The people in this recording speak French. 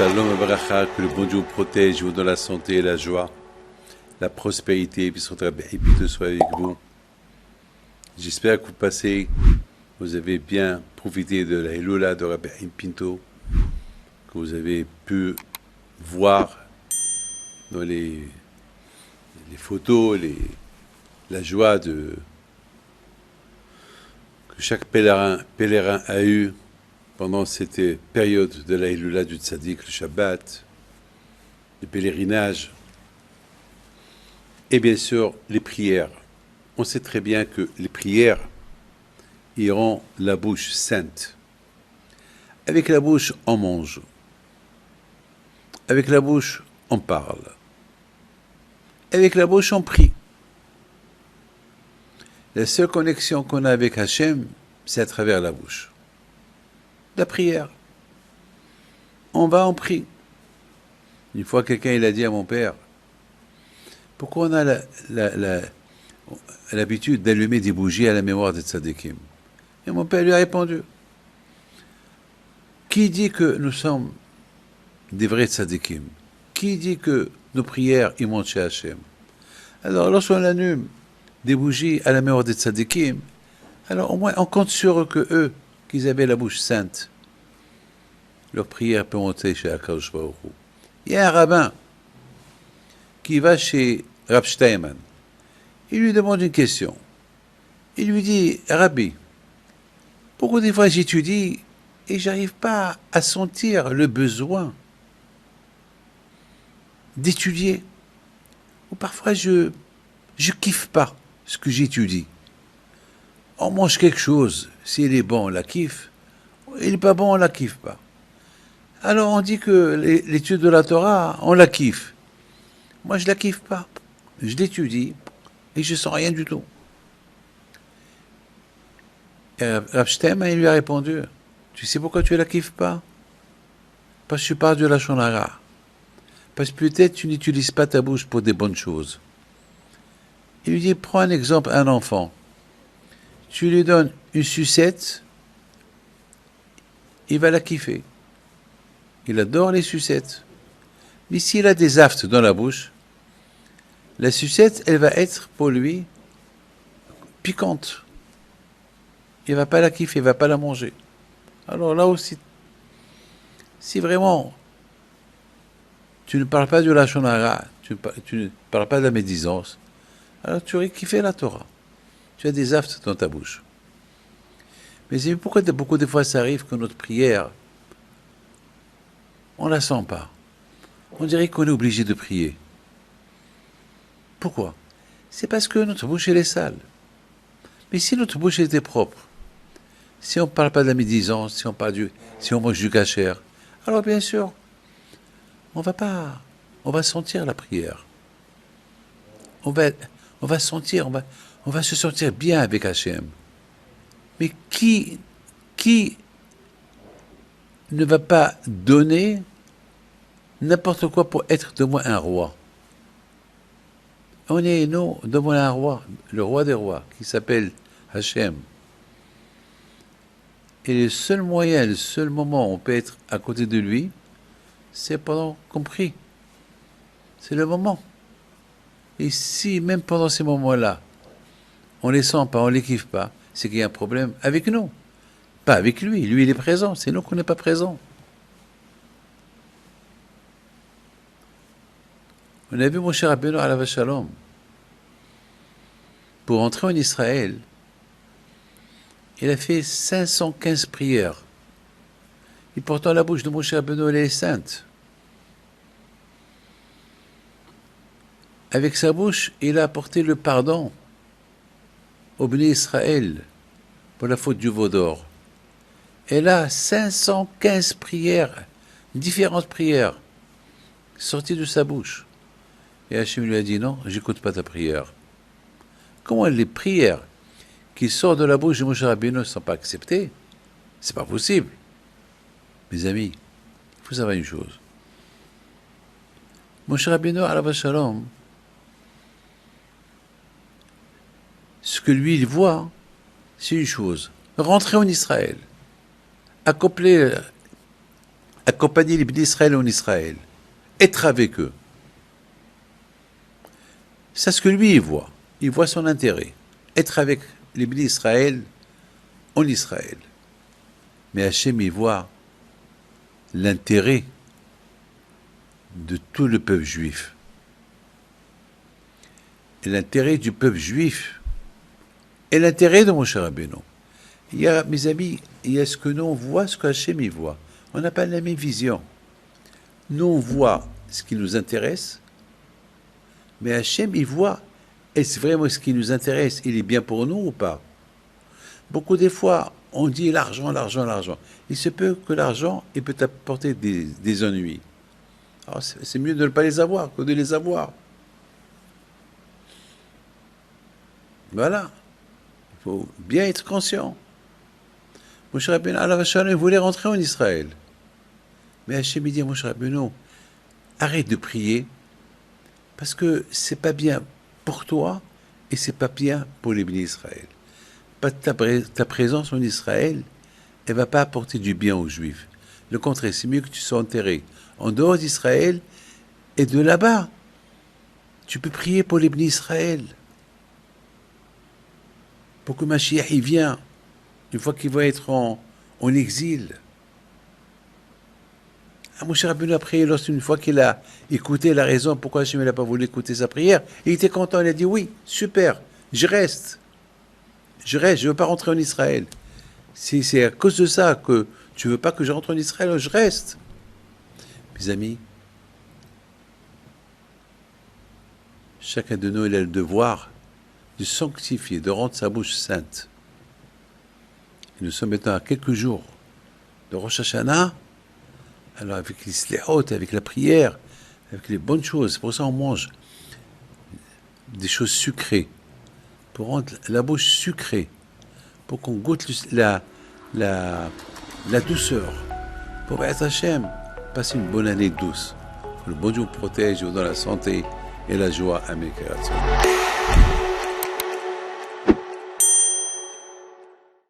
Shalom et Bracha, que le bon Dieu vous protège, vous donne la santé et la joie, la prospérité, et puis de soit avec vous. J'espère que vous avez bien profité de la Elola de Rabbi Pinto, que vous avez pu voir dans les photos, la joie que chaque pèlerin a eu pendant cette période de la Elola du Tzaddik, le Shabbat, le pèlerinage, et bien sûr les prières. On sait très bien que les prières iront la bouche sainte. Avec la bouche, on mange. Avec la bouche, on parle. Avec la bouche, on prie. La seule connexion qu'on a avec Hachem, c'est à travers la bouche. La prière. On va, on prie. Une fois, quelqu'un il a dit à mon père, pourquoi on a l'habitude d'allumer des bougies à la mémoire des tzadikim? Et mon père lui a répondu, qui dit que nous sommes des vrais tzadikim? Qui dit que nos prières y montent chez Hachem? Alors, lorsqu'on allume des bougies à la mémoire des tzadikim, alors au moins on compte sur eux que eux, qu'ils avaient la bouche sainte, leur prière peut monter chez Akadosh Baruch Hu. Il y a un rabbin qui va chez Rav Steinman. Il lui demande une question. Il lui dit, Rabbi, pourquoi des fois j'étudie et j'arrive pas à sentir le besoin d'étudier? Ou parfois je kiffe pas ce que j'étudie. On mange quelque chose, s'il est bon, on la kiffe. Il n'est pas bon, on la kiffe pas. Alors on dit que l'étude de la Torah, on la kiffe. Moi, je la kiffe pas. Je l'étudie et je sens rien du tout. Et Rav Steinman, il lui a répondu, tu sais pourquoi tu la kiffes pas? Parce que tu parles de la Lashon Hara. Parce que peut-être tu n'utilises pas ta bouche pour des bonnes choses. Il lui dit, prends un exemple, un enfant. Tu lui donnes une sucette, il va la kiffer. Il adore les sucettes. Mais s'il a des aftes dans la bouche, la sucette, elle va être pour lui piquante. Il ne va pas la kiffer, il ne va pas la manger. Alors là aussi, si vraiment tu ne parles pas de la Lashon Hara, tu ne parles pas de la médisance, alors tu aurais kiffé la Torah. Tu as des aftes dans ta bouche. Mais c'est pourquoi beaucoup de fois ça arrive que notre prière, on ne la sent pas. On dirait qu'on est obligé de prier. Pourquoi? C'est parce que notre bouche elle est sale. Mais si notre bouche était propre, si on ne parle pas de la médisance, si on mange du kasher, alors bien sûr, on va sentir la prière. On va se sentir bien avec Hachem. Mais qui ne va pas donner n'importe quoi pour être de moi un roi? On est, nous, devant un roi, le roi des rois, qui s'appelle Hachem. Et le seul moyen, le seul moment où on peut être à côté de lui, c'est pendant qu'on prie. C'est le moment. Et si, même pendant ces moments-là, on ne les sent pas, on ne les kiffe pas, c'est qu'il y a un problème avec nous. Pas avec lui. Lui, il est présent. C'est nous qu'on n'est pas présent. On a vu mon cher Rabbeinu alav shalom. Pour entrer en Israël, il a fait 515 prières. Et pourtant, la bouche de mon cher Rabbeinu, elle est sainte. Avec sa bouche, il a apporté le pardon au Béni Israël pour la faute du veau d'or. Elle a 515 prières, différentes prières, sorties de sa bouche. Et Hachem lui a dit, non, j'écoute pas ta prière. Comment les prières qui sortent de la bouche de Moshe Rabbeinu ne sont pas acceptées? C'est pas possible. Mes amis, il faut savoir une chose. Moshe Rabbeinu, alav shalom, ce que lui, il voit, c'est une chose. Rentrer en Israël, accomplir accompagner les bénis Israël en Israël, être avec eux. C'est ce que lui, il voit son intérêt, être avec les bénis Israël en Israël. Mais Hachem, il voit l'intérêt de tout le peuple juif. Et l'intérêt du peuple juif et l'intérêt de Moshe Rabbeinu. Il y a, mes amis, il y a ce que nous on voit, ce que Hachem y voit. On n'a pas la même vision. Nous, on voit ce qui nous intéresse, mais Hachem, il voit, est-ce vraiment ce qui nous intéresse, il est bien pour nous ou pas? Beaucoup des fois, on dit l'argent, l'argent, l'argent. Il se peut que l'argent, il peut apporter des ennuis. Alors, c'est mieux de ne pas les avoir que de les avoir. Voilà. Il faut bien être conscient. Moshe Rabbeinu, il voulait rentrer en Israël. Mais Hachem dit à Moshe Rabbeinu, arrête de prier, parce que c'est pas bien pour toi et c'est pas bien pour les bénis Israël. Ta présence en Israël, elle va pas apporter du bien aux Juifs. Le contraire, c'est mieux que tu sois enterré en dehors d'Israël et de là-bas. Tu peux prier pour les bénis Israël. Pour que Mashiach il vient, une fois qu'il va être en exil. Moshe Rabbeinu après, une fois qu'il a écouté la raison pourquoi Hachem n'a pas voulu écouter sa prière, il était content, il a dit oui, super, je reste, je ne veux pas rentrer en Israël. Si c'est à cause de ça que tu ne veux pas que je rentre en Israël, je reste. Mes amis, chacun de nous il a le devoir de sanctifier, de rendre sa bouche sainte. Et nous sommes maintenant à quelques jours de Rosh Hashanah. Alors avec les sléhot, avec la prière, avec les bonnes choses, c'est pour ça on mange des choses sucrées, pour rendre la bouche sucrée, pour qu'on goûte la douceur, pour être Hachem, passer une bonne année douce. Que le bon Dieu vous protège, vous donne la santé et la joie. Amen.